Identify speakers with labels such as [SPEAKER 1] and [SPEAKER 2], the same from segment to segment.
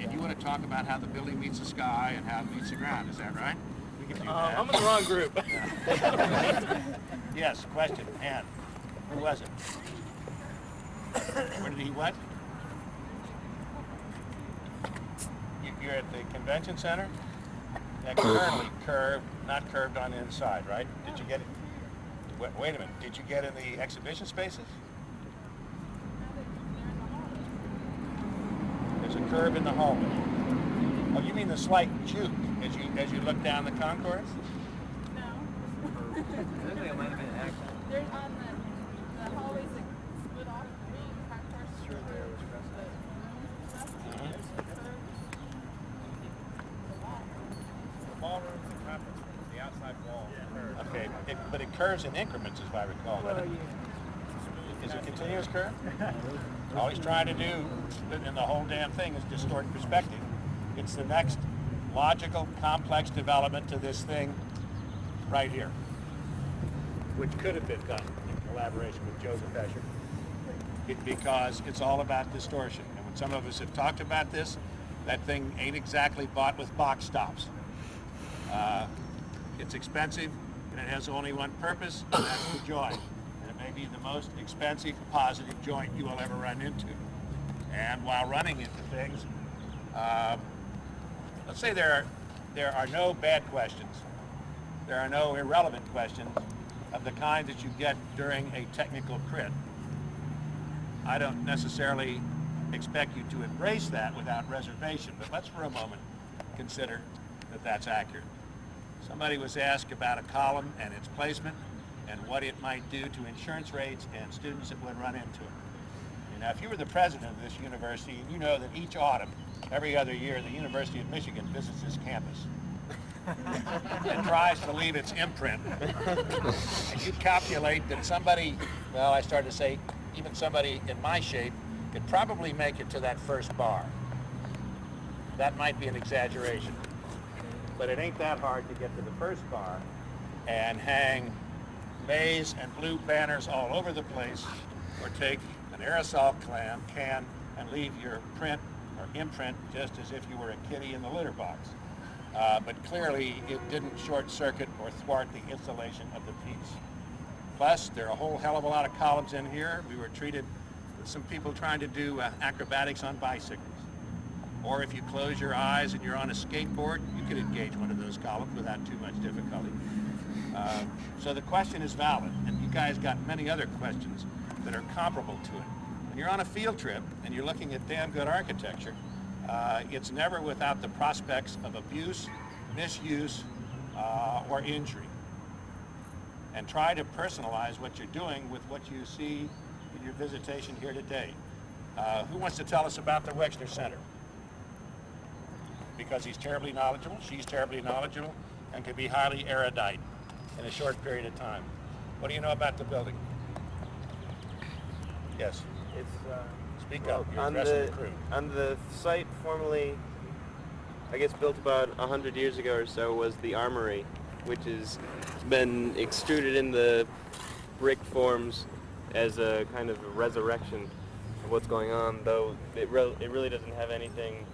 [SPEAKER 1] And you want to talk about how the building meets the sky and how it meets the ground, is that right? We can do that.
[SPEAKER 2] I'm in the wrong group.
[SPEAKER 1] Yes, question, and who was it? Where did he what? You're at the convention center? Externally curved, not curved on the inside, right? Did you get it? Wait a minute, did you get in the exhibition spaces? There's a curve in the hallway. Oh, you mean the slight juke as you look down the concourse?
[SPEAKER 3] No.
[SPEAKER 2] I think it might have been an accident.
[SPEAKER 3] There's on the hallways that split off the main concourse.
[SPEAKER 2] Sure, there was
[SPEAKER 1] The ballrooms and conference rooms, the outside wall. Yeah. Okay, but it curves in increments, if I recall.
[SPEAKER 3] Oh, yeah.
[SPEAKER 1] Is it continuous curve? All he's trying to do, and the whole damn thing, is distort perspective. It's the next logical, complex development to this thing right here, which could have been done in collaboration with Joseph Escher, because it's all about distortion. And when some of us have talked about this, that thing ain't exactly bought with box stops. It's expensive, and it has only one purpose, and that's the joy. And it may be the most expensive positive joint you will ever run into. And while running into things, let's say there are no bad questions. There are no irrelevant questions of the kind that you get during a technical crit. I don't necessarily expect you to embrace that without reservation, but let's for a moment consider that that's accurate. Somebody was asked about a column and its placement and what it might do to insurance rates and students that would run into it. Now, if you were the president of this university, you know that each autumn, every other year, the University of Michigan visits this campus and tries to leave its imprint. And you calculate that somebody, well, I started to say, even somebody in my shape could probably make it to that first bar. That might be an exaggeration, but it ain't that hard to get to the first bar and hang maize and blue banners all over the place, or take an aerosol can and leave your print or imprint just as if you were a kitty in the litter box. But clearly it didn't short circuit or thwart the installation of the piece. Plus, there are a whole hell of a lot of columns in here. We were treated with some people trying to do acrobatics on bicycles. Or if you close your eyes and you're on a skateboard, you could engage one of those columns without too much difficulty. So the question is valid, and you guys got many other questions that are comparable to it. When you're on a field trip and you're looking at damn good architecture, it's never without the prospects of abuse, misuse, or injury. And try to personalize what you're doing with what you see in your visitation here today. Who wants to tell us about the Wexner Center? Because he's terribly knowledgeable, she's terribly knowledgeable, and can be highly erudite in a short period of time. What do you know about the building? Yes.
[SPEAKER 2] It's
[SPEAKER 1] Speak
[SPEAKER 2] well,
[SPEAKER 1] up. You're addressing the crew.
[SPEAKER 2] On the site formerly, I guess built about 100 years ago or so, was the armory, which has been extruded in the brick forms as a kind of a resurrection of what's going on, though it really doesn't have anything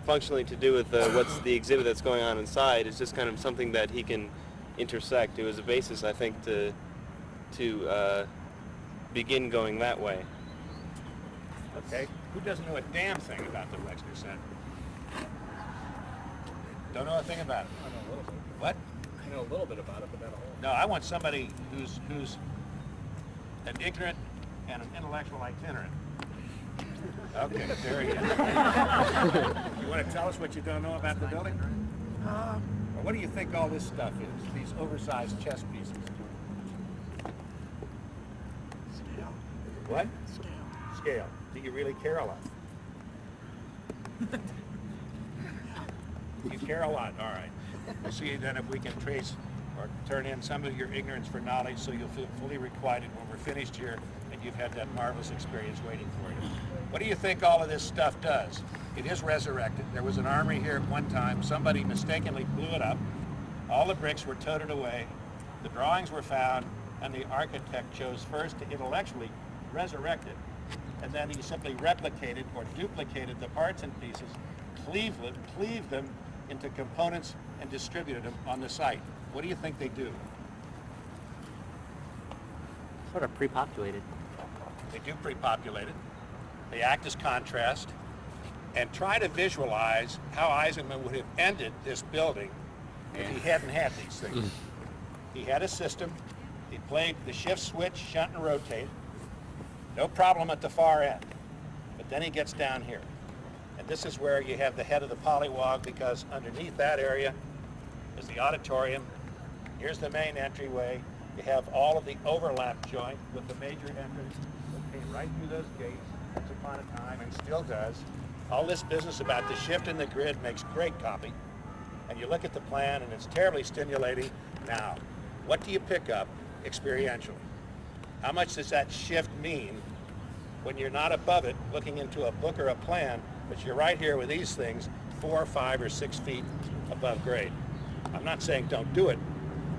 [SPEAKER 2] functionally to do with what's the exhibit that's going on inside. It's just kind of something that he can intersect. It was a basis, I think, to begin going that way.
[SPEAKER 1] Okay. Who doesn't know a damn thing about the Wexner Center? Don't know a thing about it.
[SPEAKER 4] I know a little bit.
[SPEAKER 1] What?
[SPEAKER 4] I know a little bit about it, but not a whole.
[SPEAKER 1] No, I want somebody who's an ignorant and an intellectual itinerant. Okay, there he is. You want to tell us what you don't know about the building? Or what do you think all this stuff is, these oversized chess pieces?
[SPEAKER 4] Scale.
[SPEAKER 1] What?
[SPEAKER 4] Scale.
[SPEAKER 1] Scale. Do you really care a lot? You care a lot, all right. We'll see then if we can trace or turn in some of your ignorance for knowledge so you'll feel fully requited when we're finished here and you've had that marvelous experience waiting for you. What do you think all of this stuff does? It is resurrected. There was an armory here at one time. Somebody mistakenly blew it up. All the bricks were toted away. The drawings were found, and the architect chose first to intellectually resurrect it and then he simply replicated or duplicated the parts and pieces, cleaved them into components and distributed them on the site. What do you think they do?
[SPEAKER 5] Sort of pre-populated.
[SPEAKER 1] They do pre-populate it. They act as contrast. And try to visualize how Eisenman would have ended this building if he hadn't had these things. He had a system. He played the shift switch, shunt and rotate. No problem at the far end. But then he gets down here. And this is where you have the head of the polywog, because underneath that area is the auditorium. Here's the main entryway. You have all of the overlap joint with the major entrance that came right through those gates once upon a time and still does. All this business about the shift in the grid makes great copy. And you look at the plan and it's terribly stimulating. Now, what do you pick up experientially? How much does that shift mean when you're not above it looking into a book or a plan, but you're right here with these things 4, 5, or 6 feet above grade? I'm not saying don't do it.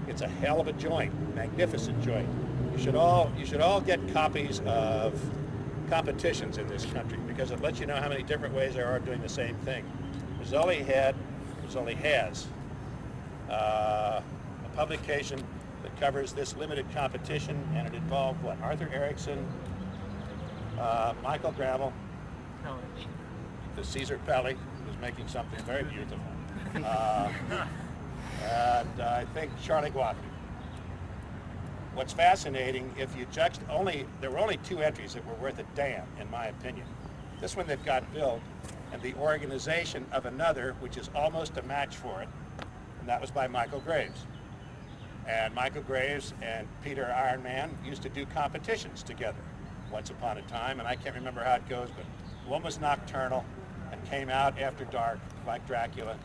[SPEAKER 1] It's a hell of a joint, magnificent joint. You should all get copies of competitions in this country, because it lets you know how many different ways there are of doing the same thing. Rizzoli has a publication that covers this limited competition, and it involved what? Arthur Erickson, Michael Gravel, the Caesar Pelli, who's making something very beautiful, and I think Charlie Guapi. What's fascinating, if you there were only 2 entries that were worth a damn, in my opinion. This one that got built, and the organization of another, which is almost a match for it, and that was by Michael Graves. And Michael Graves and Peter Ironman used to do competitions together once upon a time, and I can't remember how it goes, but one was nocturnal and came out after dark, like Dracula,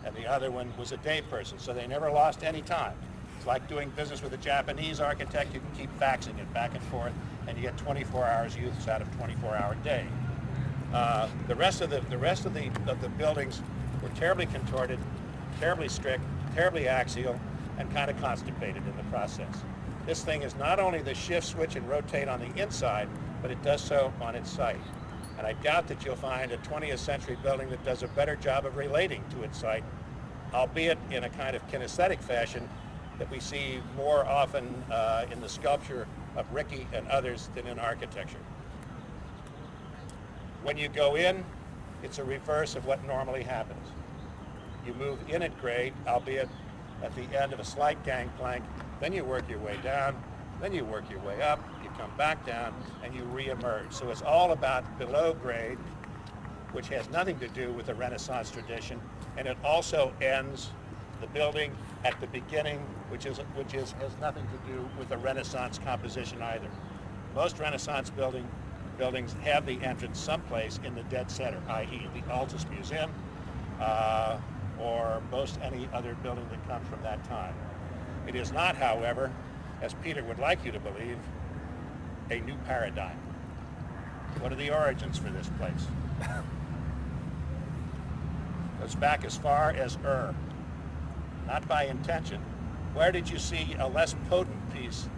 [SPEAKER 1] and the other one was a day person, so they never lost any time. It's like doing business with a Japanese architect. You can keep faxing it back and forth, and you get 24 hours use out of 24-hour day. The rest of the buildings were terribly contorted, terribly strict, terribly axial, and kind of constipated in the process. This thing is not only the shift switch and rotate on the inside, but it does so on its site. And I doubt that you'll find a 20th century building that does a better job of relating to its site, albeit in a kind of kinesthetic fashion that we see more often in the sculpture of Ricky and others than in architecture. When you go in, it's a reverse of what normally happens. You move in at grade, albeit at the end of a slight gangplank, then you work your way down, then you work your way up, you come back down, and you re-emerge. So it's all about below grade, which has nothing to do with the Renaissance tradition, and it also ends the building at the beginning, which has nothing to do with the Renaissance composition either. Most Renaissance buildings have the entrance someplace in the dead center, i.e. the Altus Museum, or most any other building that comes from that time. It is not, however, as Peter would like you to believe, a new paradigm. What are the origins for this place? Goes back as far as not by intention. Where did you see a less potent piece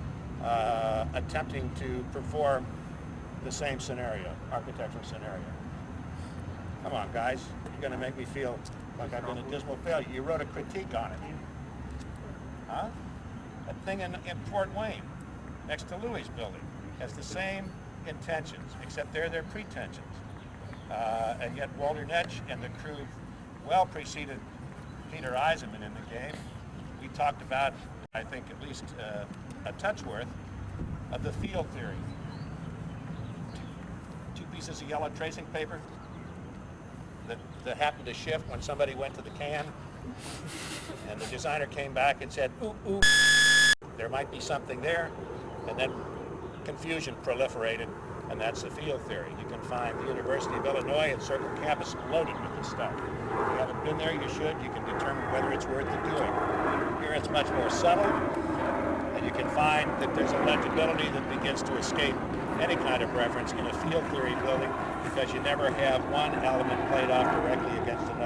[SPEAKER 1] attempting to perform the same scenario, architectural scenario? Come on, guys. You're going to make me feel like I've been a dismal failure. You wrote a critique on it. Huh? That thing in Fort Wayne, next to Louis' building, has the same intentions, except they're pretensions. And yet Walter Netsch and the crew well preceded Peter Eisenman in the game. We talked about, I think, at least a touch worth of the field theory. 2 pieces of yellow tracing paper that happened to shift when somebody went to the can, and the designer came back and said, ooh, ooh, there might be something there, and then confusion proliferated, and that's the field theory. You can find the University of Illinois and Circle Campus loaded with this stuff. If you haven't been there, you should. You can determine whether it's worth the doing. Here it's much more subtle, and you can find that there's a legibility that begins to escape any kind of reference in a field theory building, because you never have one element played off directly against another.